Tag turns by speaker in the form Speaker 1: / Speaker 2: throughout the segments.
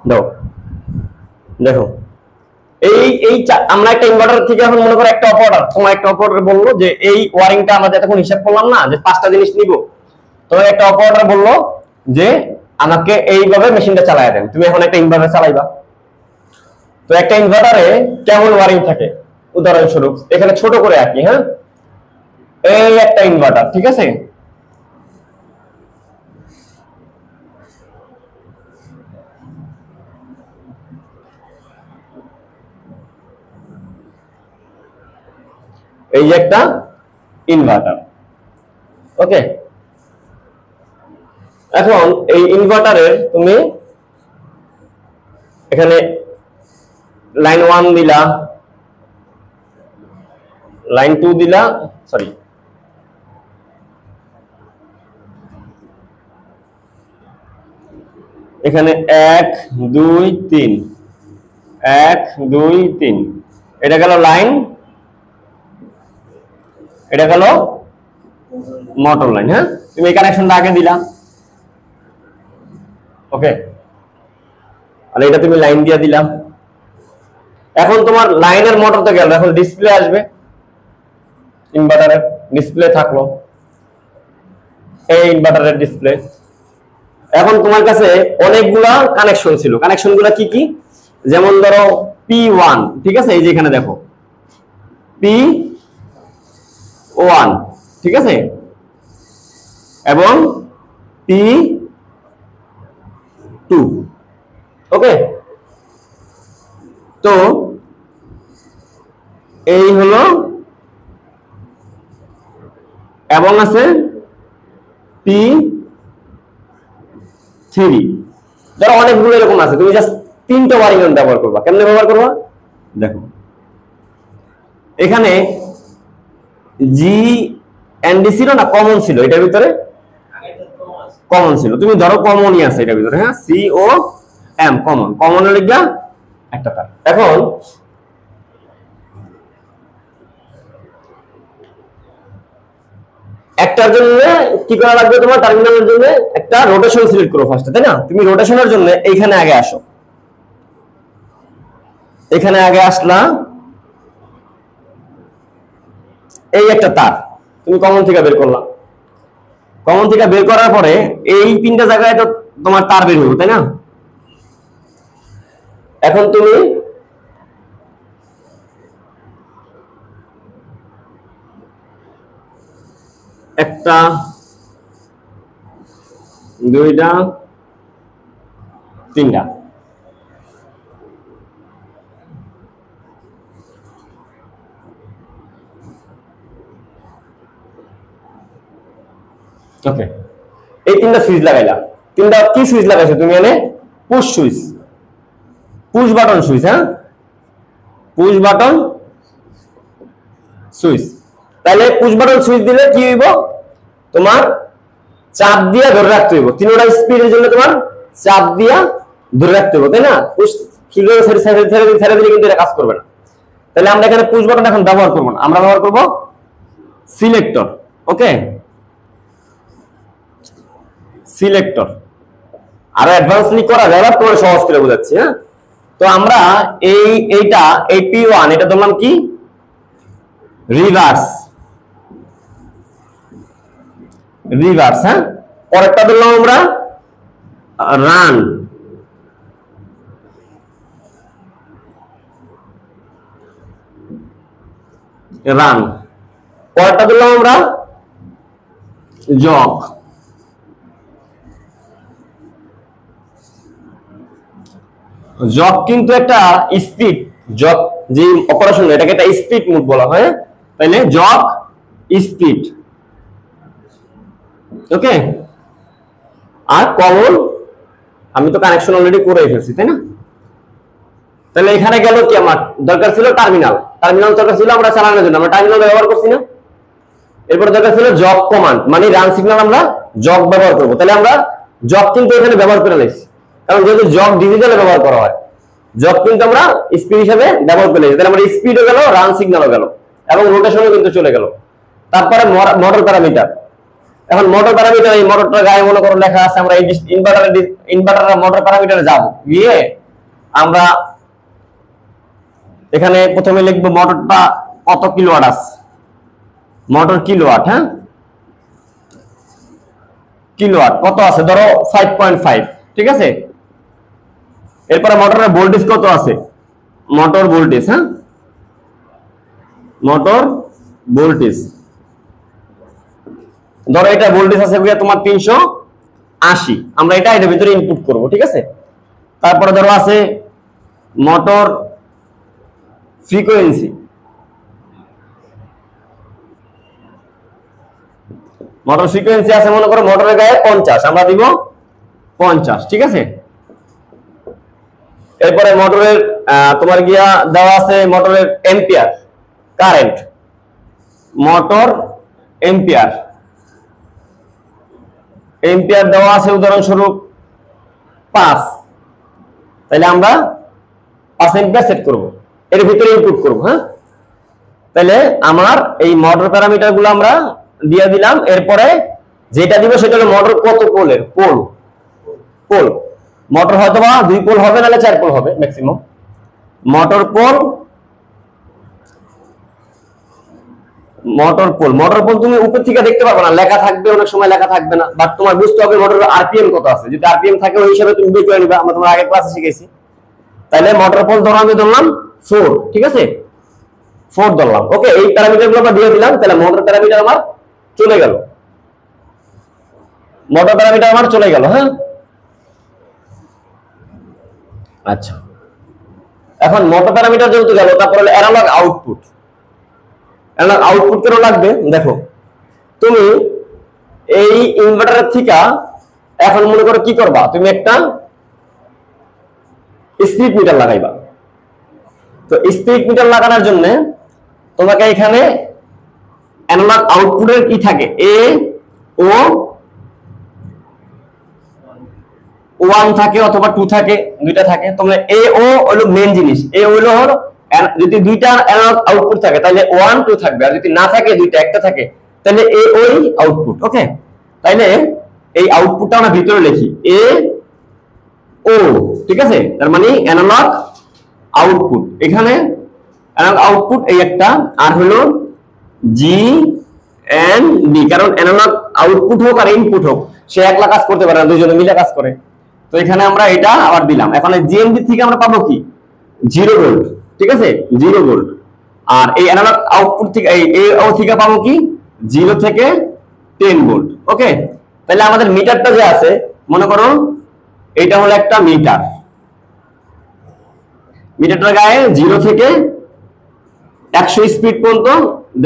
Speaker 1: দাও দেখো এই এই আমরা একটা ইনভার্টার থেকে এখন মনে করো একটা অপারেটর তোমার একটা অপারেটর বললো যে এই ওয়ারিংটা আমরা যতক্ষণ হিসাব করলাম না যে 5টা জিনিস নিব, তোমার একটা অপারেটর বললো যে আমাকে এইভাবে মেশিনটা চালায় দেন, তুমি এখন একটা ইনভার্টার চালাইবা। তো একটা ইনভার্টারে কেমন ওয়ারিং থাকে উদাহরণস্বরূপ এখানে ছোট করে আঁকি। হ্যাঁ, এই একটা ইনভার্টার, ঠিক আছে, এই যে একটা ইনভার্টার। ওকে, এখন এই ইনভার্টারের তুমি এখানে লাইন 1 দিলা, লাইন 2 দিলা, সরি এখানে 1 2 3, 1 2 3, এটা গেল লাইন, এটা গেল মোটর লাইন। হ্যাঁ, তুমি এই কানেকশনটা আগে দিলা। ওকে, আর এটা তুমি লাইন দিয়ে দিলাম। এখন তোমার লাইনের মোটর তো গেল, এখন ডিসপ্লে আসবে, ইনভার্টারের ডিসপ্লে থাকলো, এই ইনভার্টারের ডিসপ্লে। এখন তোমার কাছে অনেকগুলা কানেকশন ছিল, কানেকশনগুলো কি কি, যেমন ধরো P1, ঠিক আছে, এই যে এখানে দেখো P1, ঠিক আছে, এবং P2। ওকে, তো এই হলো, এবং আছে P3। ধরো অনেকগুলো এরকম আছে, তুমি জাস্ট 3টা ওয়ারিং ব্যবহার করবা। কেমনে ব্যবহার করবা দেখো, এখানে জি এনডি ছিল না, কমন ছিল, এটার ভিতরে কমন ছিল, তুমি ধরো কমনই আছে এটার ভিতরে। হ্যাঁ, সি ও এম, কমন, কমনের লিখবা একটা তার। এখন একটার জন্য কি করা লাগবে, তোমার টার্মিনালের জন্য একটা রোটেশন সিলেক্ট করো ফার্স্টে, তাই না? তুমি রোটেশনের জন্য এইখানে আগে আসো, এখানে আগে আসলা, এই একটা তার তুমি কমন থেকে বের করলাম, কমন থেকে বের করার পরে এই 3টা জায়গায় তো তোমার তার বের হলো, তাই না? এখন তুমি একটা, দুইটা, 3টা, ওকে, এই 3টা সুইচ লাগাইলা। 3টা কি সুইচ লাগাইছো তুমি? এনে push switch, push button switch. হ্যাঁ, পুশ বাটন সুইচ। তাহলে পুশ বাটন সুইচ দিলে কি হইব, তোমার চাপ দিয়া ধরে রাখতে হইব, 3টা স্পিডের জন্য তোমার চাপ দিয়া ধরে রাখতে হইব, তাই না? পুশ ছেড়ে দিলে কিন্তু এটা কাজ করবে না। তাহলে আমরা এখানে পুশ বাটন এখন ব্যবহার করব না, আমরা ব্যবহার করব সিলেক্টর। ওকে, সিলেক্টর আরো অ্যাডভান্সলি করা যাবে, তোমার সহজ করে বোঝাচ্ছি। হ্যাঁ, তো আমরা এইটা এই P1 এটা ধরলাম কি রিভার্স, রিভার্স। হ্যাঁ, পরেরটা ধরলাম আমরা রান, রান। পরেরটা ধরলাম আমরা জগ, জগ কিন্তু একটা স্পিড, জগ যে অপারেশন এটাকে একটা স্পিড মোড বলা হয়। তাইলে জগ স্পিড। ওকে, আর কমন আমি তো কানেকশন অলরেডি করে ফেলছি, তাই না? তাহলে এখানে গেল কি, আমার দরকার ছিল টার্মিনাল, টার্মিনাল দরকার ছিল আমরা চালানোর জন্য, আমরা টার্মিনাল ব্যবহার করছি না। এরপর দরকার ছিল জগ কমান্ড, মানে রান সিগন্যাল আমরা জগ ব্যবহার করব। তাহলে আমরা জগ কিন্তু এখানে ব্যবহার করে নিয়েছি, কারণ যেহেতু জগ ডিজিটালে ব্যবহার করা হয়, জগ কিন্তু আমরা স্পিড হিসেবে ব্যবহার করে নিয়েছি। তাহলে আমরা স্পিডও গেল, রান সিগন্যালও গেল। এবং রোটেশনও কিন্তু চলে গেল। তারপরে মোটর প্যারামিটার। এখন মোটর প্যারামিটার, এই মোটরটার গায়ে মনে করো লেখা আছে, আমরা এই ইনভার্টার মোটর প্যারামিটারে যাব, গিয়ে আমরা এখানে প্রথমে লিখবো মোটরটা কত কিলোওয়াট আছে, মোটর কিলোওয়াট, হ্যাঁ কিলোওয়াট কত আছে, ধরো 5.5, ঠিক আছে। এরপরে মোটরের ভোল্টেজ কত আছে, মোটর ভোল্টেজ, হ্যাঁ মোটর ভোল্টেজ, ধরো এটা ভোল্টেজ আছে তোমার 380, আমরা এটা এর ভিতরে ইনপুট করব, ঠিক আছে। তারপরে ধরো আছে মোটর ফ্রিকোয়েন্সি, মোটর ফ্রিকোয়েন্সি আছে মনে করো মোটরের গায়ে 50, আমরা দিব 50, ঠিক আছে। এরপরে মোটরের তোমার গিয়া দেওয়া আছে মোটরের ampere current, motor ampere, ampere দেওয়া আছে উদাহরণস্বরূপ 5, তাহলে আমরা 5 এম্পিয়ার সেট করব, এর ভিতরে ইনপুট করব, হ্যাঁ। তাহলে আমার এই মোটর প্যারামিটার গুলো আমরা দিয়ে দিলাম। এরপরে যেটা দিব সেটা হলো মোটর কত পোলের, পোল, পোল মোটর হয়তো বা 2 পোল হবে, নাহলে 4 পোল হবে maximum. Motor pole, motor pole, motor pole তুমি উপর থেকে দেখতে পারবে না, লেখা থাকবে, অনেক সময় লেখা থাকবে না, বাট তোমার বুঝতে হবে মোটরের আরপিএম কত আছে। যদি আরপিএম থাকে ওই হিসাবে তুমি বের করে নিবা, আমরা তোমার আগের ক্লাসে শিখেছি। তাহলে মোটর পোল ধরো আমি ধরলাম 4, ঠিক আছে, 4 ধরলাম, ওকে। এই প্যারামিটার গুলো আমরা দিয়ে দিলাম, তাহলে মোটর প্যারামিটার আমার চলে গেল, মোটর প্যারামিটার আমার চলে গেল, হ্যাঁ। আচ্ছা, এখন মোটর প্যারামিটার যেহেতু গেল, তারপর হলো অ্যানালগ আউটপুট। অ্যানালগ আউটপুট কেন লাগবে দেখো, তুমি এই ইনভার্টারের থেকে এখন মনে করো কি করবা, তুমি একটা স্পিড মিটার লাগাইবা। তো স্পিড মিটার লাগানোর জন্য তোমাকে এখানে অ্যানালগ আউটপুটের কি থাকে, এ ও 1 থাকে অথবা 2 থাকে, দুইটা থাকে। তোমরা এ ও হলো মেইন জিনিস, এ হলো যদি দুইটা অ্যানালগ আউটপুট থাকে তাহলে 1 2 থাকবে, আর যদি না থাকে দুইটা একটা থাকে তাহলে এ ওই আউটপুট, ওকে। তাইলে এই আউটপুটটা আমরা ভিতরে লিখি এ ও, ঠিক আছে, তার মানে অ্যানালগ আউটপুট। এখানে অ্যানালগ আউটপুট এই একটা, আর হলো জি এন্ড ডি, কারণ অ্যানালগ আউটপুট হোক আর ইনপুট হোক সে একলা কাজ করতে পারে না, দুইজনে মিলে কাজ করে। তো এখানে আমরা এটা আবার দিলাম। এখন এই জিএমডি থেকে আমরা পাবো কি 0 ভোল্ট, ঠিক আছে, 0 ভোল্ট। আর এই অ্যানালগ আউটপুট থেকে এই এও থেকে পাবো কি 0 থেকে 10 ভোল্ট, ওকে। তাহলে আমাদের মিটারটা যে আছে মনে করো এটা হলো একটা মিটার, মিটারটার গায়ে 0 থেকে 100 স্পিড পর্যন্ত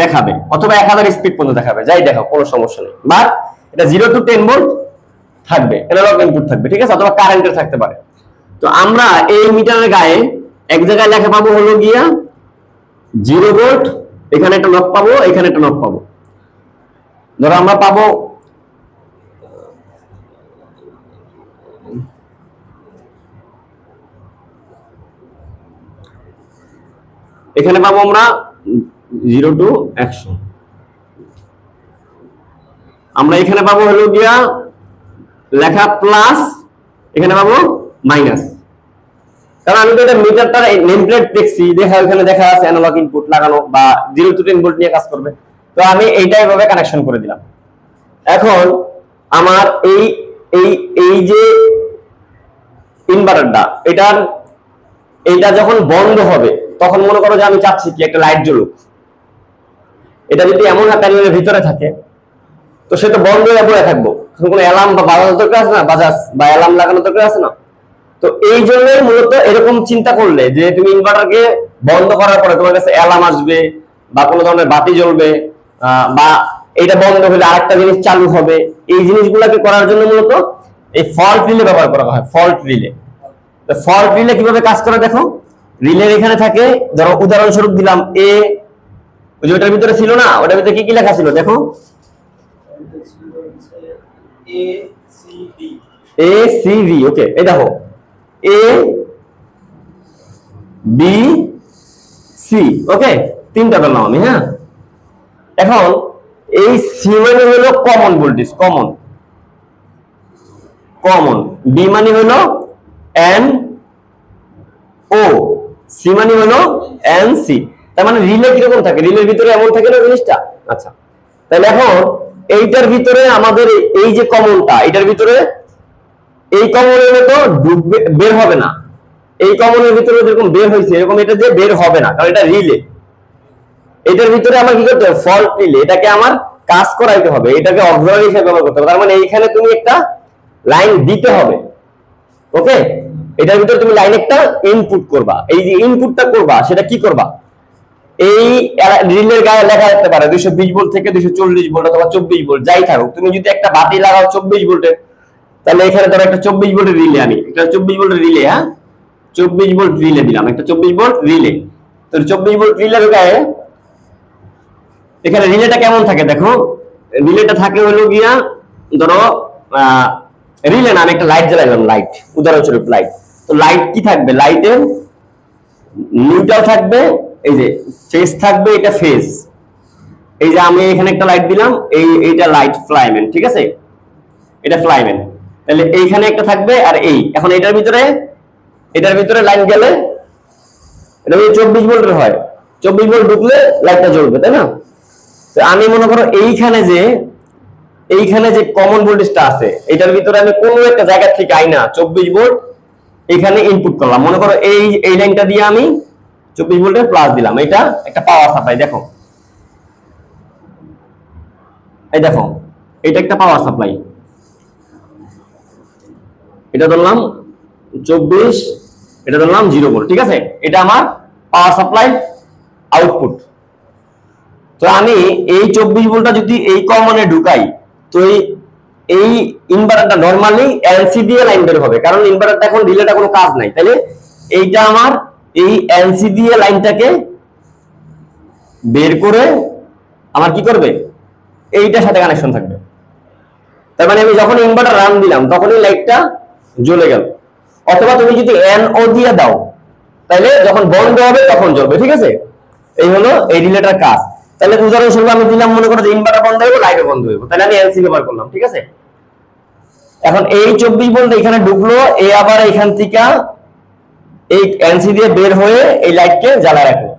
Speaker 1: দেখাবে, অথবা 1000 স্পিড পর্যন্ত দেখাবে, যাই দেখাও কোনো সমস্যা নেই। বাট এটা 0 to 10 ভোল্ট থাকবে, অ্যানালগ ইনপুট থাকবে, ঠিক আছে, অথবা কারেন্টের থাকতে পারে। তো আমরা এই মিটারের গায়ে এক জায়গায় লেখা পাবো হলো গিয়া 0 ভোল্ট, এখানে একটা নক পাবো, এখানে একটা নক পাবো। ধরো আমরা পাবো এখানে পাবো আমরা 0 to 100, আমরা এখানে পাবো হলো গিয়া লেখা প্লাস, এখানে পাবো মাইনাস। কারণ আমি তো এটা মিটারটার নেম প্লেট দেখছি, এখানে দেখা আছে অ্যানালগ ইনপুট লাগানো বা 0 to 10 ভোল্ট নিয়ে কাজ করবে, তো আমি এইটা এভাবে কানেকশন করে দিলাম। এখন আমার এই এই এই যে ইনভার্টারটা, এটা যখন বন্ধ হবে তখন মনে করো যে আমি চাচ্ছি কি একটা লাইট জ্বলুক। এটা যদি এমন প্যানেলের ভিতরে থাকে তো সে তো বন্ধ হয়ে পড়ে থাকবো, কোনো অ্যালার্ম বা বাজার দরকার আছে না, বাজাজ বা অ্যালার্ম লাগানোর দরকার আছে না। তো এই জন্য মূলত এরকম চিন্তা করলে যে তুমি ইনভার্টারকে বন্ধ করার পরে তোমার কাছে অ্যালার্ম আসবে বা কোনো ধরনের বাতি জ্বলবে, বা এটা বন্ধ হলে আরেকটা জিনিস চালু হবে, এই জিনিসগুলোকে করার জন্য মূলত এই ফল্ট রিলে ব্যবহার করা হয়। ফল্ট রিলে, তো ফল্ট রিলে কিভাবে কাজ করে দেখো, রিলের এখানে থাকে, ধরো উদাহরণস্বরূপ দিলাম এ, ওই যে ওটার ভিতরে ছিল না, ওটার ভিতরে কি কি লেখা ছিল দেখো, এ সি ভি, ওকে। এই দেখো এ বি সি, ওকে। তিনটা পেলাম আমি। হ্যাঁ, এখন এই সি মানে হলো common voltage, common common, B মানে হলো এন ও, সি মানে হলো এন সি। তার মানে রিলে কিরকম থাকে, রিলের ভিতরে এমন থাকে না জিনিসটা। আচ্ছা, তাহলে এখন এইটার ভিতরে আমাদের এই যে কমনটা, এটার ভিতরে এই কমনের মতো বের হবে না, এই কমনের ভিতরে যেরকম বের হয়েছে এরকম এটা দিয়ে বের হবে না, কারণ এটা রিলে। এটার ভিতরে আমার কি করতে হবে, ফল্ট রিলে, এটাকে আমার কাজ করাইতে হবে, এটাকে অক্সিলারি হিসেবে ব্যবহার করতে হবে। তার মানে এইখানে তুমি একটা লাইন দিতে হবে। ওকে, এটার ভিতরে তুমি লাইন একটা ইনপুট করবা। এই যে ইনপুটটা করবা সেটা কি করবা, এই রিলের গায়ে লেখা থাকতে পারে 220 ভোল্ট থেকে 240 ভোল্ট অথবা 24 ভোল্ট, যাই থাকুক। তুমি যদি একটা বাতি লাগাও 24 ভোল্টের, তাহলে এখানে ধরো একটা 24 ভোল্টের রিলে, আমি একটা 24 ভোল্টের রিলে, হ্যাঁ 24 ভোল্ট রিলে দিলাম, একটা 24 ভোল্ট রিলে। তো 24 ভোল্ট রিলের গায়ে এখানে রিলেটা কেমন থাকে দেখো, রিলেটা থাকে হলো গিয়া ধরো রিলে না, আমি একটা লাইট জ্বালাইলাম, লাইট উদাহরণস্বরূপ লাইট। তো লাইট কি থাকবে, লাইটের নিউট্রাল থাকবে, এই যে ফেজ থাকবে, এটা ফেজ। এই যে আমি এখানে একটা লাইট দিলাম, এইটা লাইট ফ্লাইম্যান, ঠিক আছে, এটা ফ্লাইম্যান। তাহলে এইখানে একটা থাকবে আর এখন এটার ভিতরে লাইন গেলে এটা 24 ভোল্টের হয়, 24 ভোল্ট ঢুকলে লাইটটা জ্বলবে, তাই না? তো আমি মনে করো এইখানে যে কমন ভোল্টেজটা আছে, এটার ভিতরে আমি কোনো একটা জায়গা থেকে আইনা 24 ভোল্ট এখানে ইনপুট করলাম। মনে করো এই লাইনটা দিয়ে আমি 24 ভোল্টের প্লাস দিলাম, এটা একটা পাওয়ার সাপ্লাই। দেখো এই দেখো, এটা একটা পাওয়ার সাপ্লাই, এটা ধরলাম 24, এটা ধরলাম 0 ভোল্ট, ঠিক আছে, এটা আমার পাওয়ার সাপ্লাই আউটপুট। তো আমি এই 24 ভোল্টটা যদি এই কমনে ঢুকাই, তো এই ইনভার্টারটা নরমালি এলসি দিয়ে লাইন বের হবে, কারণ ইনভার্টারটা এখন রিলেটা কোনো কাজ নাই। তাহলে এইটা আমার এই এলসি দিয়ে লাইনটাকে বের করে আমার কি করবে, এইটার সাথে কানেকশন থাকবে। তার মানে আমি যখন ইনভার্টার রান দিলাম তখনই লাইটটা জ্বলে গেল। অথবা তুমি যদি এন ও দিয়ে দাও, তাহলে যখন বন্ধ হবে তখন জ্বলবে, ঠিক আছে। এই হলো এই রিলেটার কাজ। তাহলে উদাহরণস্বরূপ আমি দিলাম, মনে করো যে ইনভার্টার বন্ধ হইব, লাইটও বন্ধ হইব, তাহলে আমি এলসি ব্যবহার করলাম, ঠিক আছে। এখন এই 24 ভোল্ট এখানে ঢুকলো, এই আবার এখান থেকে এই এলসি দিয়ে বের হয়ে এই লাইটকে জ্বালা রাখলো,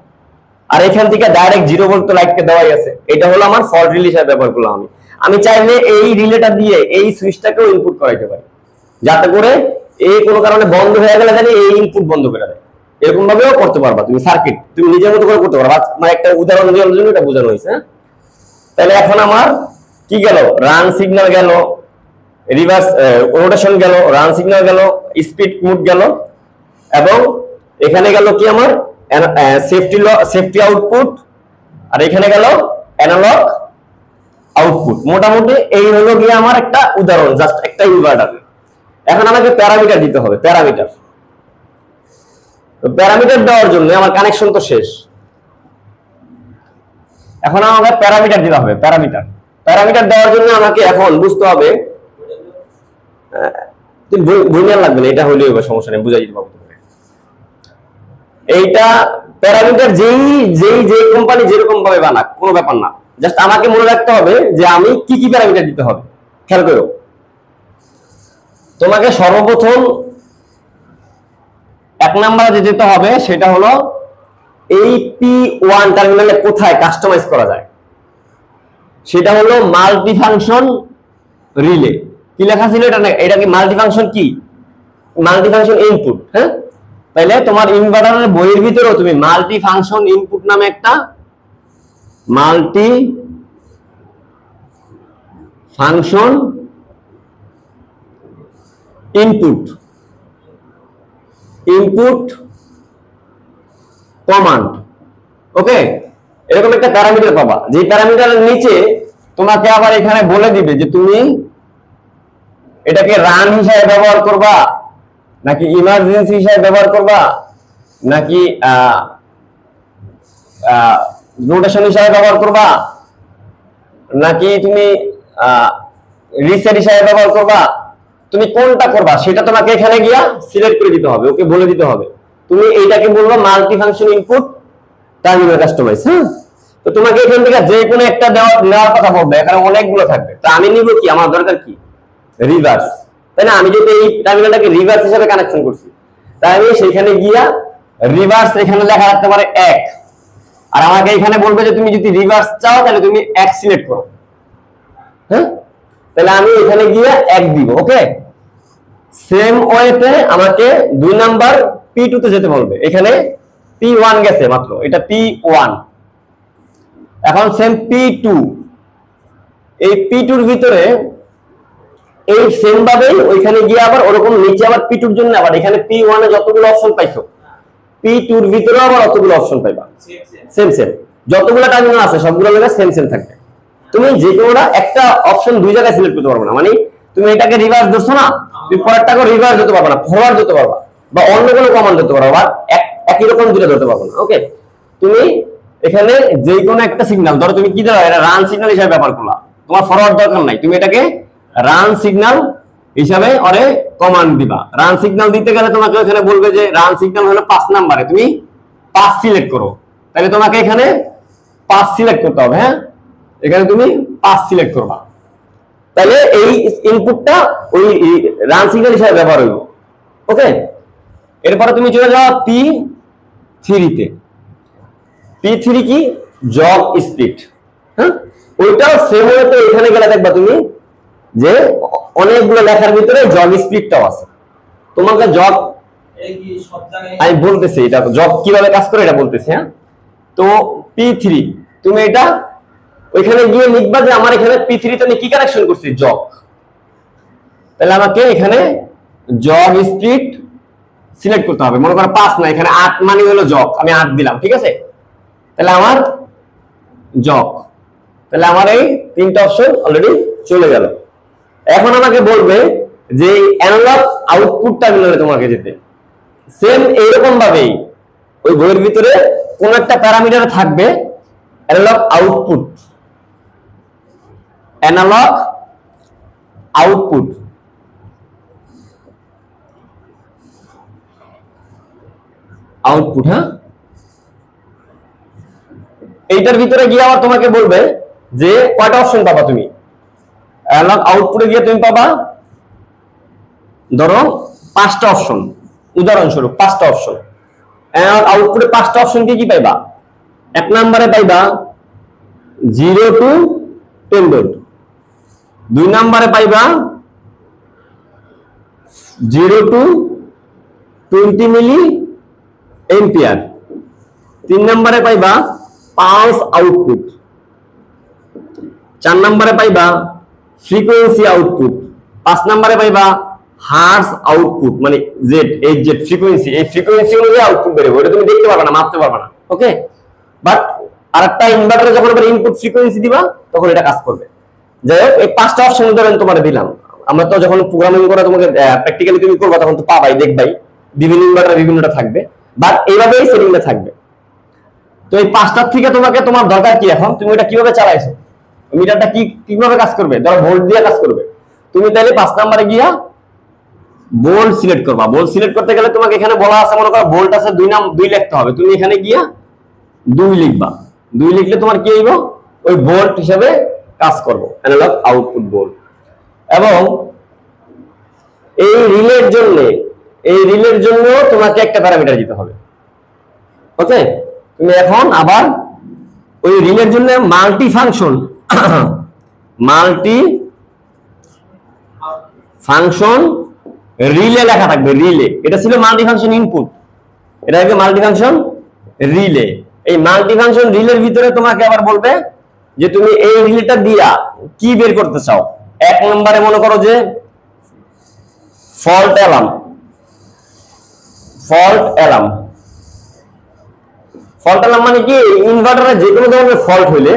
Speaker 1: আর এখান থেকে ডাইরেক্ট 0 ভোল্ট তো লাইটকে দেওয়াই আছে। এটা হলো আমার ফল্ট রিলে হিসেবে ব্যবহার করলাম। আমি চাইলে এই রিলেটা দিয়ে এই সুইচটাকেও ইনপুট করাইতে পারি, যাতে করে এই কোনো কারণে বন্ধ হয়ে গেলে জানি এই ইনপুট বন্ধ করে দেয়। এরকম ভাবেও করতে পারবা তুমি, সার্কিট তুমি নিজের মতো করে করতে পারবা। মানে একটা উদাহরণ দেওয়ার জন্য এটা বোঝানো হয়েছে। তাহলে এখন আমার কি গেল, রান সিগন্যাল গেল, রিভার্স রোটেশন গেল, রান সিগন্যাল গেল, স্পিড মুড গেল, এবং এখানে গেল কি আমার সেফটি আউটপুট, আর এখানে গেল অ্যানালগ আউটপুট। মোটামুটি এই হলো গিয়ে আমার একটা উদাহরণ, জাস্ট একটা ইনভার্টার। এখন আমাকে প্যারামিটার দিতে হবে, প্যারামিটার। তো প্যারামিটার দেওয়ার জন্য আমার কানেকশন তো শেষ, এখন আমাকে প্যারামিটার দিতে হবে। প্যারামিটার দেওয়ার জন্য আমাকে এখন বুঝতে হবে, বুঝতে লাগবে না, এটা হলেই হবে, সমস্যা নেই, বুঝাই দিতে পারবো। এইটা প্যারামিটার যেই কোম্পানি যেরকম ভাবে বানাক কোনো ব্যাপার না, জাস্ট আমাকে মনে রাখতে হবে যে আমি কি কি প্যারামিটার দিতে হবে। খেয়াল করো, তোমাকে সর্বপ্রথম 1 নম্বরে যেতে হবে সেটা হলো এই P1 টার্মিনালে কোথায় কাস্টমাইজ করা যায়, সেটা হলো মাল্টি ফাংশন রিলে। কি লেখা ছিল এটা কি মাল্টি ফাংশন, কি মাল্টি ফাংশন ইনপুট। হ্যাঁ, তাহলে তোমার ইনভার্টারের বইয়ের ভিতরেও তুমি মাল্টি ফাংশন ইনপুট নামে একটা মাল্টি ফাংশন ইনপুট কমান্ড, ওকে, এরকম একটা প্যারামিটার পাবা। যে প্যারামিটারের নিচে তোমাকে আবার এখানে বলে দিবে যে তুমি এটাকে রান হিসাবে ব্যবহার করবা, নাকি ইমার্জেন্সি হিসাবে ব্যবহার করবা, নাকি রোটেশন হিসাবে ব্যবহার করবা, নাকি তুমি রিসেট হিসাবে ব্যবহার করবা। তুমি কোনটা করবা সেটা তোমাকে এখানে গিয়া সিলেক্ট করে দিতে হবে, ওকে বলে দিতে হবে। তুমি এইটাকে বলবো multi function input terminal customise. হ্যাঁ, তো তোমাকে এখান থেকে যে কোনো একটা নেওয়ার কথা বলবে, এখানে অনেকগুলো থাকবে। তো আমি নিব কি, আমার দরকার কি, রিভার্স, তাই না? আমি যদি এই টার্মিনালটাকে রিভার্স হিসেবে কানেকশন করছি, তাই আমি সেখানে গিয়া রিভার্স এখানে লেখা রাখতে পারে 1, আর আমাকে এখানে বলবে যে তুমি যদি রিভার্স চাও তাহলে তুমি 1 সিলেক্ট করো। হ্যাঁ, তাহলে আমি এখানে গিয়ে 1 দিব। ওকে, সেম ওয়েতে আমাকে 2 নাম্বার P2 তে যেতে বলবে। এখানে P1 গেছে মাত্র, এটা P1। এখন সেম P2, এই P2 এর ভিতরে এই সেম ভাবেই ওইখানে গিয়ে আবার ওরকম নিচে আবার P2 এর জন্য আবার এখানে P1 এ যতগুলো অপশন পাইছো, P2 এর ভিতরে আবার অতগুলো অপশন পাইবা। সেম যতগুলো টার্মিনাল আছে সবগুলো জায়গায় সেম থাকবে। তুমি যে কোনোটা একটা অপশন 2 জায়গায় সিলেক্ট করতে পারবে না। মানে তুমি এটাকে রিভার্স ধরছো না, তুমি পরেরটাকে রিভার্স দিতে পারবে না, ফরওয়ার্ড দিতে পারবা, বা অন্য কোনো কমান্ড দিতে পারবা, বা একই রকম দুটো ধরতে পারবে না। ওকে, তুমি এখানে যে কোনো একটা সিগন্যাল ধরো, তুমি কি ধরো, এটা রান সিগন্যাল হিসেবে ব্যবহার করলা, তোমার ফরওয়ার্ড দরকার নাই, তুমি এটাকে রান সিগন্যাল হিসাবে অরে কমান্ড দিবা। রান সিগন্যাল দিতে গেলে তোমাকে এখানে বলবে যে রান সিগন্যাল হলো 5 নম্বরে, তুমি 5 সিলেক্ট করো। তাহলে তোমাকে এখানে 5 সিলেক্ট করতে হবে। হ্যাঁ, এখানে তুমি 5 সিলেক্ট করবা, তাহলে এই ইনপুটটা ওই রান সিগন্যাল হিসেবে ব্যবহার হইব। ওকে, এরপরে তুমি চলে যাও P3 তে। P3 কি, জব স্প্লিট। হ্যাঁ, ওইটাও সেম ওয়েতে এখানে গেলে দেখবা তুমি যে অনেকগুলো লেখার ভিতরে জব স্প্লিটটাও আছে। তোমাকে জব, আমি বলতেছি এটা জব কিভাবে কাজ করে এটা বলতেছি। হ্যাঁ, তো P3 তুমি এটা ওইখানে গিয়ে লিখবা যে আমার এখানে P3 তে আমি কি কানেকশন করছি, জব। তাহলে আমাকে এখানে জব স্প্লিট সিলেক্ট করতে হবে। মনে করো 5 না, এখানে 8 মানে হলো জব, আমি 8 দিলাম। ঠিক আছে, তাহলে আমার জব, তাহলে আমার এই 3টা অপশন অলরেডি চলে গেল। এখন আমাকে বলবে যে অ্যানালগ আউটপুট টার্মিনালে তোমাকে যেতে। সেম এইরকম ভাবেই ওই বইয়ের ভিতরে কোন একটা প্যারামিটার থাকবে analogue output, analogue output. Output, হ্যাঁ, এইটার ভিতরে গিয়ে আবার তোমাকে বলবে যে কয়টা অপশন পাবা তুমি। অ্যানালগ আউটপুটে গিয়ে তুমি পাবা ধরো 5টা অপশন, উদাহরণস্বরূপ 5টা অপশন। অ্যানালগ আউটপুটে 5টা অপশন কি কি পাইবা? 1 নম্বরে পাইবা 0 to 10 ভোল্ট, 2 নম্বরে পাইবা 0 to 20 মিলি এম্পিয়ার, 3 নম্বরে পাইবা পালস আউটপুট, 4 নম্বরে পাইবা ফ্রিকোয়েন্সি আউটপুট, 5 নম্বরে পাইবা হার্জ আউটপুট, মানে জেড, এই জেড ফ্রিকোয়েন্সি, এই ফ্রিকোয়েন্সি অনুযায়ী আউটপুট বের হবে। ওটা তুমি দেখতে পারবে না, মাপতে পারবে না। ওকে, বাট আরেকটা ইনভার্টারে যখন ইনপুট ফ্রিকোয়েন্সি দিবা তখন এটা কাজ করবে। যাই হোক, এই 5টা অপশন উদাহরণ তোমাকে দিলাম। আমরা তো যখন প্রোগ্রামিং করে তোমাকে প্র্যাকটিক্যালি তুমি করবা তখন তো পাবাই, দেখবাই বিভিন্ন ইনভার্টার বিভিন্নটা থাকবে, বাট এইভাবেই সেটিংটা থাকবে। তো এই 5টার থেকে তোমাকে তোমার দরকার কি, এখন তুমি এটা কিভাবে চালাইছো, মিটারটা কি কিভাবে কাজ করবে, ধরো ভোল্ট দিয়ে কাজ করবে। তুমি তাহলে 5 নম্বরে গিয়া ভোল্ট সিলেক্ট করবা। ভোল্ট সিলেক্ট করতে গেলে তোমাকে এখানে বলা আছে, মনে করো ভোল্ট আছে 2 লিখতে হবে, তুমি এখানে গিয়া 2 লিখবা। 2 লিখলে তোমার কি হইব, ওই ভোল্ট হিসেবে কাজ করবে, অ্যানালগ আউটপুট ভোল্ট। এবং এই রিলের জন্য তোমাকে একটা প্যারামিটার দিতে হবে। ওকে, তুমি এখন আবার ওই রিলের জন্য মাল্টি ফাংশন রিলে লেখা থাকবে। রিলে, এটা ছিল মাল্টি ফাংশন ইনপুট, এটা হবে মাল্টি ফাংশন রিলে। এই মাল্টি ফাংশন রিলের ভিতরে তোমাকে আবার বলবে যে তুমি এই রিলেটা দিয়া কি বের করতে চাও। 1 নম্বরে মনে করো যে ফল্ট অ্যালার্ম মানে কি, ইনভার্টারে যে কোনো ধরনের ফল্ট হইলে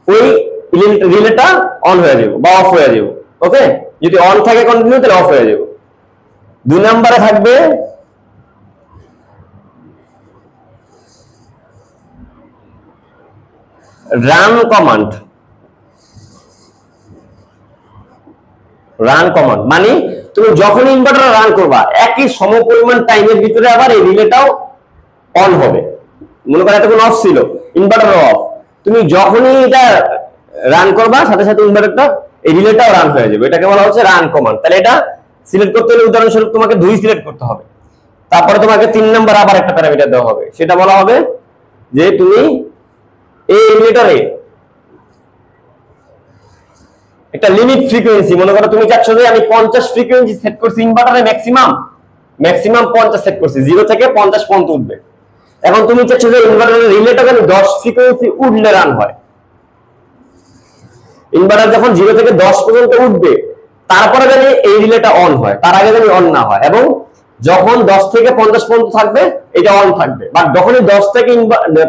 Speaker 1: ওই রিলেটা অন হয়ে যাবে বা অফ হয়ে যাবে। ওকে, যদি অন থাকে কন্টিনিউ তাহলে অফ হয়ে যাবে। 2 নম্বরে থাকবে রান কমান্ড, মানে তুমি যখন ইনভার্টার রান করবা একই সমপরিমাণ টাইমের ভিতরে আবার এই রিলেটাও অন হবে। মনে করো এতক্ষণ অফ ছিল, ইনভার্টার অফ, তুমি যখনই এটা রান করবা সাথে সাথে ইনভার্টারটা এই রিলেটাও রান হয়ে যাবে। এটাকে বলা হচ্ছে রান কমান্ড। তাহলে এটা সিলেক্ট করতে হলে উদাহরণস্বরূপ তোমাকে 2 সিলেক্ট করতে হবে, তারপরে তোমাকে 3 নাম্বার আবার একটা প্যারামিটার দেওয়া হবে, সেটা বলা হবে যে তুমি এই রিলেটারে একটা লিমিট ফ্রিকোয়েন্সি, মনে করো তুমি চাচ্ছ যে আমি 50 ফ্রিকোয়েন্সি সেট করছি ইনভার্টারে, ম্যাক্সিমাম 50 সেট করছি, 0 থেকে 50 পর্যন্ত উঠবে। এখন তুমি চাচ্ছ যে ইনভার্টারের রিলেটা যেন 10 ফ্রিকোয়েন্সি উঠলে রান হয়। ইনভার্টার যখন 0 থেকে 10 পর্যন্ত উঠবে তারপরে যেন এই রিলেটা অন হয়, তার আগে যেন অন না হয়। এবং যখন 10 থেকে 50 পর্যন্ত থাকবে এটা অন থাকবে, বাট যখনই 10 থেকে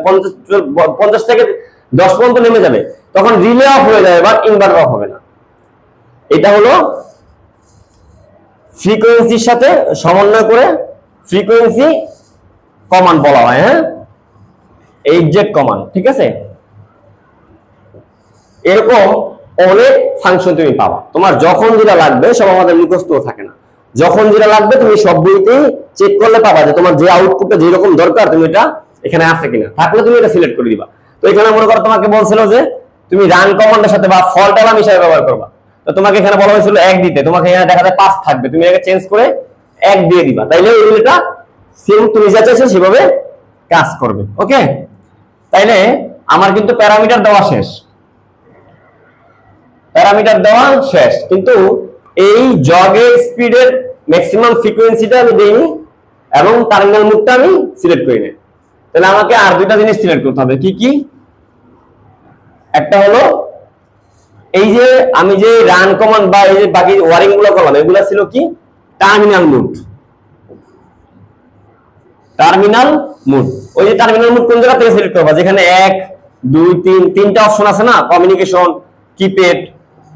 Speaker 1: 50 থেকে 10 পর্যন্ত নেমে যাবে তখন রিলে অফ হয়ে যাবে, বাট ইনভার্টার অফ হবে না। এটা হলো ফ্রিকোয়েন্সির সাথে সমন্বয় করে ফ্রিকোয়েন্সি কমান্ড বলা হয়। হ্যাঁ, এইচজেড কমান্ড, ঠিক আছে। এরকম অনেক ফাংশন তুমি পাবা, তোমার যখন যেটা লাগবে সব আমাদের মুখস্থ থাকে না, যখন যেটা লাগবে তুমি সব বইতেই চেক করলে পাবা যে তোমার যে আউটপুটটা যেরকম দরকার তুমি এটা এখানে আছে কিনা, থাকলে তুমি এটা সিলেক্ট করে দিবা। তো এখানে মনে করো তোমাকে বলছিল যে তুমি রান কমান্ডের সাথে বা ফল্ট অ্যালার্ম হিসেবে ব্যবহার করবা, তো তোমাকে এখানে বলা হয়েছিল 1 দিতে, তোমাকে এখানে দেখা যায় 5 থাকবে, তুমি এটাকে চেঞ্জ করে 1 দিয়ে দিবা, তাইলে এটা সেম তুমি যা চাইছো সেভাবে কাজ করবে। ওকে, তাইলে আমার কিন্তু প্যারামিটার দেওয়া শেষ, কিন্তু এই জগের স্পিডের ম্যাক্সিমাম ফ্রিকোয়েন্সিটা আমি দেইনি এবং টার্মিনাল মোডটা আমি সিলেক্ট করি না। তাহলে আমাকে আর দুইটা জিনিস সিলেক্ট করতে হবে। কি কি? একটা হলো এই যে আমি যে রান কমান্ড বা এই যে বাকি ওয়ারিং গুলো করলাম এগুলো ছিল কি টার্মিনাল মোড। ওই যে টার্মিনাল মোড কোন জায়গা থেকে সিলেক্ট করবা, যেখানে 1 2 3 তিনটা অপশন আছে না, কমিউনিকেশন, কিপ্যাড,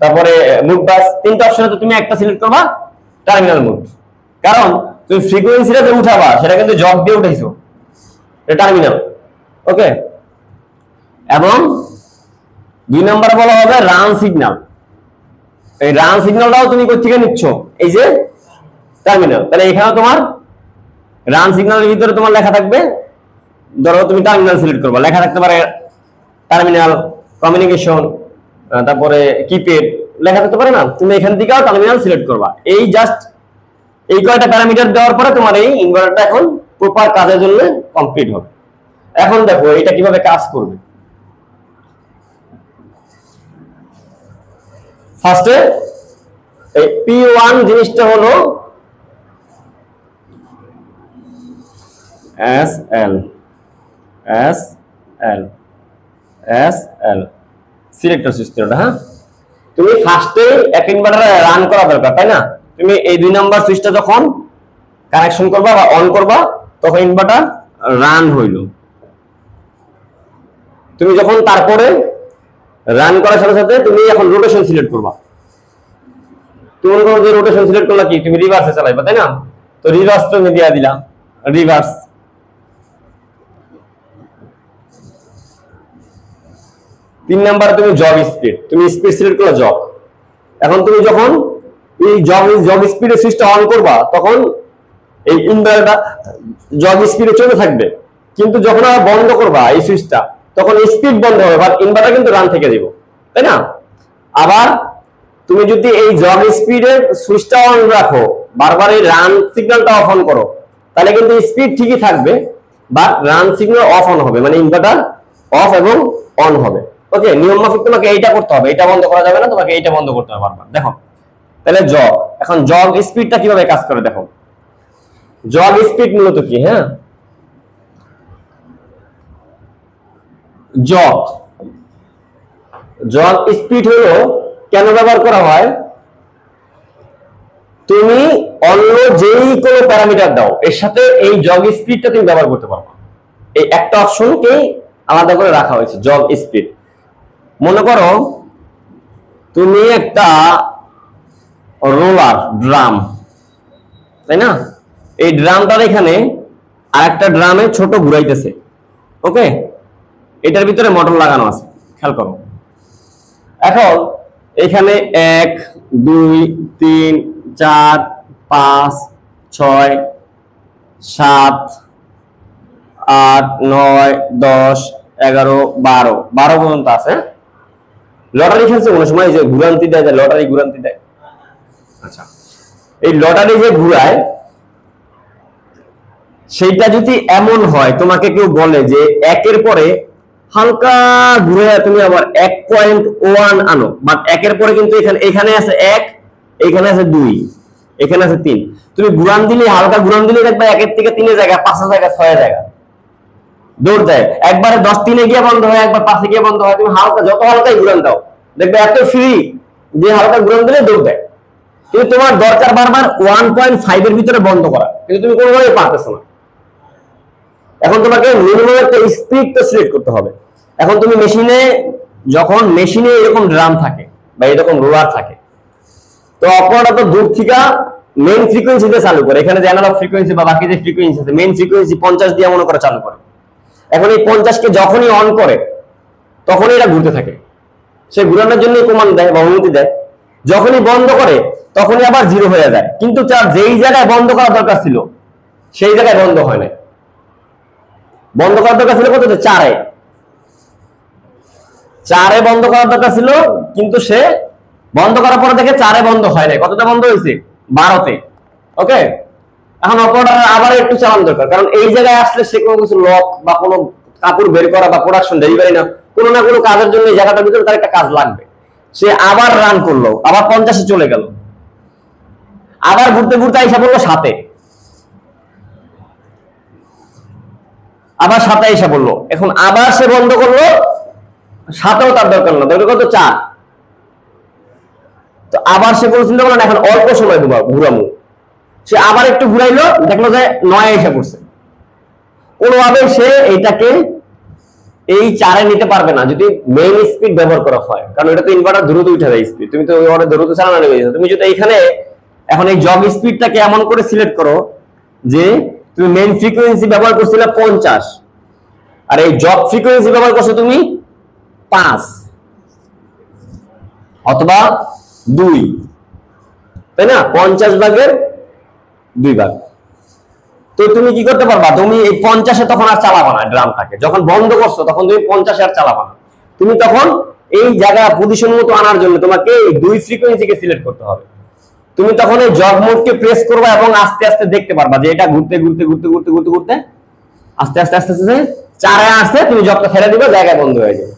Speaker 1: তারপরে মুড বাস, তিনটা অপশনে তো তুমি একটা সিলেক্ট করবা টার্মিনাল মোড, কারণ তুমি ফ্রিকোয়েন্সিটা যে উঠাবা সেটা কিন্তু জব দিয়ে উঠাইছো, এটা টার্মিনাল। ওকে, এবং 2 নম্বরে বলা হবে রান সিগন্যাল। এই রান সিগন্যালটাও তুমি কোথা থেকে নিচ্ছ, এই যে টার্মিনাল। তাহলে এখানে তোমার রান সিগন্যালের ভিতরে তোমার লেখা থাকবে, ধরো তুমি টার্মিনাল সিলেক্ট করবা, লেখা থাকতে পারে টার্মিনাল, কমিউনিকেশন, তারপরে কিপ্যাড লেখা থাকতে পারে না, তুমি এখান থেকেও টার্মিনাল সিলেক্ট করবা। এই জাস্ট এই কয়টা প্যারামিটার দেওয়ার পরে তোমার এই ইনভার্টারটা এখন প্রপার কাজের জন্য কমপ্লিট হবে। এখন দেখো এটা কিভাবে কাজ করবে। ফার্স্টে এই P1 জিনিসটা হলো SL সিলেক্টর সিস্টেম। হ্যাঁ, তুমি ফার্স্টে এক ইনভার্টারে রান করা দরকার, তাই না? তুমি এই 2 নাম্বার সুইচটা যখন কানেকশন করবা বা অন করবা তখন ইনভার্টার রান হইল। তুমি যখন তারপরে রান করার সাথে সাথে তুমি এখন রোটেশন সিলেক্ট করবা। তুমি মনে করো যে রোটেশন সিলেক্ট করলা কি তুমি রিভার্সে চালাইবা, তাই না? তো রিভার্স তুমি দিয়া দিলা, রিভার্স। 3 নাম্বার তুমি তুমি স্পিড সিলেক্ট করলা জগ। এখন তুমি যখন এই জগ স্পিডের সুইচটা অন করবা তখন এই ইনভার্টারটা জগ স্পিডে চলে থাকবে, কিন্তু যখন আবার বন্ধ করবা এই সুইচটা তখন স্পিড বন্ধ হবে, বাট ইনভার্টার কিন্তু রান থেকে দিব, তাই না? আবার তুমি যদি এই জগ স্পিডের সুইচটা অন রাখো, বারবার এই রান সিগন্যালটা অফ অন করো, তাহলে কিন্তু স্পিড ঠিকই থাকবে, but run signal of on হবে, মানে ইনভার্টার অফ এবং অন হবে। ওকে, নিয়ম মাফিক তোমাকে এইটা করতে হবে, এটা বন্ধ করা যাবে না, তোমাকে এইটা বন্ধ করতে হবে বারবার। দেখো তাহলে জগ, এখন জগ স্পিডটা কিভাবে কাজ করে দেখো। জগ স্পিড মূলত কি? হ্যাঁ, জগ স্পিড হলো কেন ব্যবহার করা হয়, তুমি অন্য যেই কোনো প্যারামিটার দাও এর সাথে এই জগ স্পিডটা তুমি ব্যবহার করতে পারো। এই একটা অপশনকে আলাদা করে রাখা হয়েছে, জগ স্পিড। মনে করো তুমি একটা রোলার ড্রাম, তাই না? এই ড্রামটার এখানে আরেকটা ড্রামে ছোট ঘুরাইতেছে। ওকে, এটার ভিতরে মোটর লাগানো আছে, খেয়াল করো। এখন এখানে 1 2 3 4 5 6 7 8 9 10 11 12 12 পর্যন্ত আছে। লটারি খেলছে কোনো সময়, যে ঘুরান্তি দেয়, লটারি ঘুরান্তি দেয়। আচ্ছা, এই লটারি যে ঘুরায় সেইটা যদি এমন হয় তোমাকে কেউ বলে যে একের পরে হালকা ঘুরে তুমি আবার 1.1 আনো, বাট একের পরে কিন্তু এখানে আছে 1, এখানে আছে 2, এখানে আছে 3, তুমি ঘুরান দিলে, হালকা ঘুরান দিলে দেখবে 1 থেকে 3 জায়গা, 5 জায়গা, 6 জায়গা দৌড় দেয়। একবারে 10 3 গিয়ে বন্ধ হয়, একবার 5 গিয়ে বন্ধ হয়। তুমি হালকা, যত হালকাই ঘুরান দাও দেখবে এত ফ্রি যে হালকা ঘুরান দিলে দৌড় দেয়। কিন্তু তোমার দরকার বারবার 1.5 এর ভিতরে বন্ধ করা, কিন্তু তুমি কোনোভাবেই পারতেছো না। এখন তোমাকে মিনিমাম একটা স্পিড তো সিলেক্ট করতে হবে। এখন তুমি যখন মেশিনে এরকম ড্রাম থাকে বা এরকম রোলার থাকে, তো অপরাধ তো দূর থেকে মেইন ফ্রিকোয়েন্সিতে চালু করে। এখানে যে অ্যানালগ ফ্রিকোয়েন্সি বা বাকি যে ফ্রিকোয়েন্সি আছে, মেইন ফ্রিকোয়েন্সি 50 দিয়ে মনে করে চালু করে। এখন এই 50 কে যখনই অন করে তখনই এটা ঘুরতে থাকে, সে ঘুরানোর জন্য কমান্ড দেয় বা অনুমতি দেয়। যখনই বন্ধ করে তখনই আবার 0 হয়ে যায়, কিন্তু তার যেই জায়গায় বন্ধ করা দরকার ছিল সেই জায়গায় বন্ধ হয় না। বন্ধ করার দরকার ছিল কততে? 4 বন্ধ করার দরকার ছিল, কিন্তু সে বন্ধ করার পরে দেখে 4 বন্ধ হয় না। কতটা বন্ধ হয়েছে? 12তে। ওকে, এখন অপারেটর আবার একটু চালান দরকার, কারণ এই জায়গায় আসলে সে কোনো কিছু লক বা কোনো কাপড় বের করা বা প্রোডাকশন ডেলিভারি না, কোনো না কোনো কাজের জন্য এই জায়গাটার ভিতরে তার একটা কাজ লাগবে। সে আবার রান করলো, আবার 50-এ চলে গেল, আবার ঘুরতে ঘুরতে আইসা পড়লো 7-এ, আবার 7-এ আইসা পড়লো। এখন আবার সে বন্ধ করলো, 7-এও তার দরকার না, দরকার কত? 4। তো আবার সে কোনো চিন্তা করলো না, এখন অল্প সময় ঘুরামু। সে আবার একটু ঘুরাইলো, দেখলো যে 9-এ এসে পড়ছে। কোনোভাবে সে এইটাকে এই 4-এ নিতে পারবে না যদি মেইন স্পিড ব্যবহার করা হয়, কারণ এটা তো ইনভার্টার দ্রুত উঠে দেয় স্পিড। তুমি তো অনেক দ্রুত চালানো নেবে। তুমি যদি এখানে এখন এই জগ স্পিডটাকে এমন করে সিলেক্ট করো যে তুমি মেইন ফ্রিকোয়েন্সি ব্যবহার করছিলে 50, আর এই জগ ফ্রিকোয়েন্সি ব্যবহার করছো তুমি 5 অথবা 2, তাই না? 50/2 তো তুমি কি করতে পারবা? তুমি এই 50-এ তখন আর চালাবা না ড্রামটাকে। যখন বন্ধ করছো তখন তুমি 50-এ আর চালাবা না। তুমি তখন এই জায়গা পজিশন মতো আনার জন্য তোমাকে এই 2 ফ্রিকোয়েন্সিকে সিলেক্ট করতে হবে। তুমি তখন এই জগ মোডকে প্রেস করবা এবং আস্তে আস্তে দেখতে পারবা যে এটা ঘুরতে ঘুরতে ঘুরতে ঘুরতে ঘুরতে ঘুরতে আস্তে আস্তে আস্তে আস্তে 4-এ আসছে, তুমি জগটা ছেড়ে দিবা, জায়গায় বন্ধ হয়ে যাবে।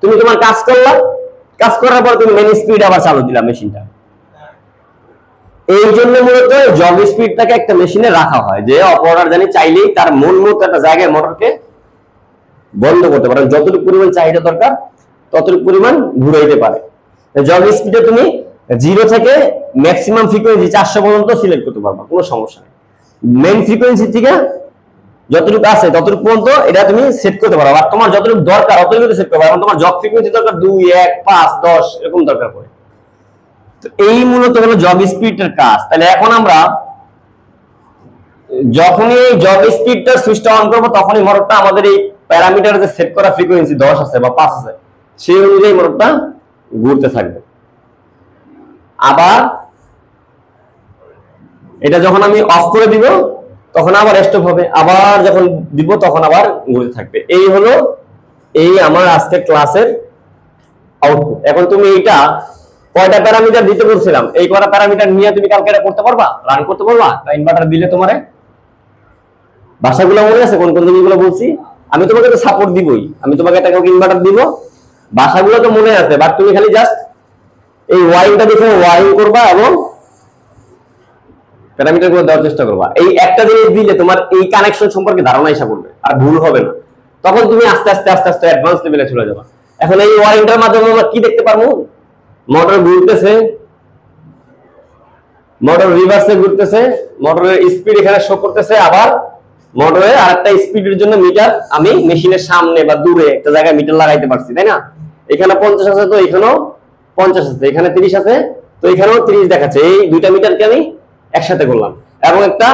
Speaker 1: তুমি তোমার কাজ করলা, কাজ করার পর তুমি মেইন স্পিড আবার চালু দিলা মেশিনটা। এই জন্য মূলত জগ স্পিডটাকে একটা মেশিনে রাখা হয়, যে অপারেটর জানি চাইলেই তার মন মতো একটা জায়গায় মোটরকে বন্ধ করতে পারে, যতটুকু পরিমাণ চাহিদা দরকার ততটুকু পরিমাণ ঘুরাইতে পারে। জগ স্পিডে তুমি 0 থেকে ম্যাক্সিমাম ফ্রিকোয়েন্সি 400 পর্যন্ত সিলেক্ট করতে পারবা, কোনো সমস্যা নেই। মেইন ফ্রিকোয়েন্সি থেকে যতটুকু আছে ততটুকু পর্যন্ত এটা তুমি সেট করতে পারো, আর তোমার যতটুকু দরকার অতটুকু সেট করতে পারো। তোমার জগ ফ্রিকোয়েন্সি দরকার 2, 1, 5, 10 এরকম দরকার পড়ে। তো এই মূলত হলো জগ স্পিডের কাজ। তাহলে এখন আমরা যখনই এই জগ স্পিডটা সুইচটা অন করব তখনই মোটরটা আমাদের এই প্যারামিটারে যে সেট করা ফ্রিকোয়েন্সি 10 আছে বা 5 আছে সেই অনুযায়ী মোটরটা ঘুরতে থাকবে। আবার এটা যখন আমি অফ করে দিব তখন আবার স্টপ হবে, আবার যখন দিব তখন আবার ঘুরতে থাকবে। এই হলো এই আমার আজকের ক্লাসের আউটপুট। এখন তুমি এটা কয়টা প্যারামিটার দিতে বলছিলাম, এই কয়টা প্যারামিটার নিয়ে তুমি কালকে এটা করতে পারবা, রান করতে পারবা? বা ইনভার্টার দিলে তোমারে ভাষাগুলো মনে আছে কোন কোন জিনিসগুলো বলছি? আমি তোমাকে তো সাপোর্ট দিবই, আমি তোমাকে একটা ইনভার্টার দিব, ভাষাগুলো তো মনে আছে, বাট তুমি খালি জাস্ট এই ওয়ারিংটা দেখে ওয়ারিং করবা এবং প্যারামিটার গুলো দেওয়ার চেষ্টা করবা। এই একটা জিনিস দিলে তোমার এই কানেকশন সম্পর্কে ধারণা এসে পড়বে, আর ভুল হবে না। তখন তুমি আস্তে আস্তে আস্তে আস্তে অ্যাডভান্স লেভেলে চলে যাবা। এখন এই ওয়ারিংটার মাধ্যমে আমরা কি দেখতে পারবো? মোটর ঘুরতেছে, মোটর রিভার্সে ঘুরতেছে, মোটরের স্পিড এখানে শো করতেছে, আবার মোটরের আরেকটা স্পিডের জন্য মিটার আমি মেশিনের সামনে বা দূরে একটা জায়গায় মিটার লাগাইতে পারছি, তাই না? এখানে 50 আছে, তো এখানেও 50 আছে, এখানে 30 আছে, তো এখানেও 30 দেখাচ্ছে। এই দুইটা মিটারকে আমি একসাথে করলাম এবং একটা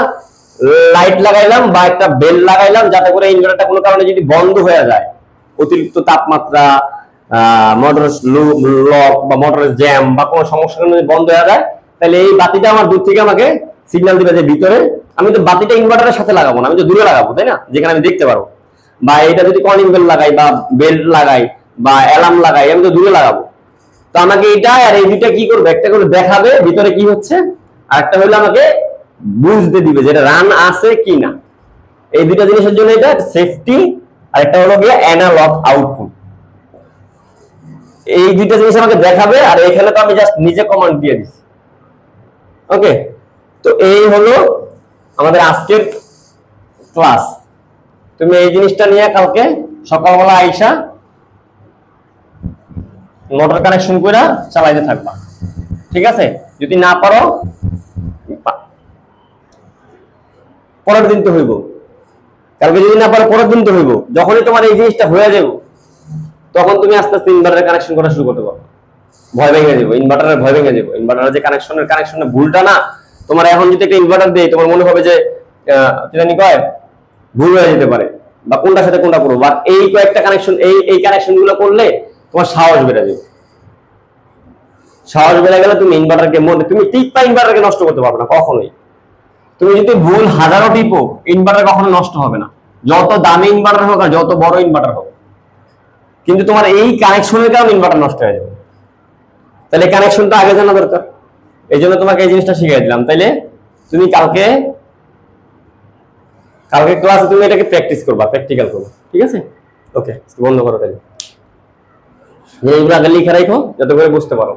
Speaker 1: লাইট লাগাইলাম বা একটা বেল লাগাইলাম, যাতে করে ইনভার্টারটা কোনো কারণে যদি বন্ধ হয়ে যায়, অতিরিক্ত তাপমাত্রা, মোটর লক বা মোটরের জ্যাম বা কোনো সমস্যার কারণে বন্ধ হয়ে যায়, তাহলে এই বাতিটা আমার দূর থেকে আমাকে সিগন্যাল দিবে যে ভিতরে আমি তো বাতিটা ইনভার্টারের সাথে লাগাবো না, আমি তো দূরে লাগাবো, তাই না, যেখানে আমি দেখতে পারবো। বা এটা যদি কলিং বেল লাগাই বা বেল্ট লাগাই বা অ্যালার্ম লাগাই, আমি তো দূরে লাগাবো। তো আমাকে এটা আর এই দুইটা কি করবে, একটা করে দেখাবে ভিতরে কি হচ্ছে, আর একটা হলো আমাকে বুঝতে দিবে যে এটা রান আছে কি না। এই দুইটা জিনিসের জন্য এটা সেফটি, আর একটা হলো গিয়ে অ্যানালগ আউটপুট। এই দুইটা জিনিস আমাকে দেখাবে, আর এখানে তো আমি জাস্ট নিজে কমান্ড দিয়ে দিচ্ছি। ওকে, তো এই হলো আমাদের আজকের ক্লাস। তুমি এই জিনিসটা নিয়ে কালকে সকালবেলা আইসা মোটর কানেকশন করে চালাইতে থাকবা, ঠিক আছে? যদি না পারো পরের দিন তো হইব, কালকে যদি না পারো পরের দিন তো হইব। যখনই তোমার এই জিনিসটা হয়ে যাবে তখন তুমি আস্তে আস্তে ইনভার্টারের কানেকশন করা শুরু করতে পারো। ভয় ভেঙে যাবো, ইনভার্টারের ভয় ভেঙে যাবো। ইনভার্টারের যে কানেকশনের ভুলটা না, তোমার এখন যদি একটা ইনভার্টার দেয় তোমার মনে হবে যে কি জানি কয় ভুল হয়ে যেতে পারে, বা কোনটার সাথে কোনটা করবো। বা এই কয়েকটা কানেকশন, এই কানেকশন গুলো করলে তোমার সাহস বেড়ে যাবে। সাহস বেড়ে গেলে তুমি ইনভার্টারকে তুমি টিপা ইনভার্টারকে নষ্ট করতে পারবে না কখনোই। তুমি যদি ভুল হাজারো টিপো, ইনভার্টার কখনো নষ্ট হবে না, যত দামি ইনভার্টার হোক আর যত বড় ইনভার্টার হোক। কিন্তু তোমার এই কানেকশনের কারণে ইনভার্টার নষ্ট হয়ে যাবে। তাহলে কানেকশনটা আগে জানা দরকার, এই জন্য তোমাকে এই জিনিসটা শিখিয়ে দিলাম। তাইলে তুমি কালকে ক্লাসে তুমি এটাকে প্র্যাকটিস করবা, প্র্যাকটিক্যাল করবা, ঠিক আছে? ওকে, বন্ধ করো তাহলে। এইগুলো আগে লিখে রাখো যাতে করে বুঝতে পারো।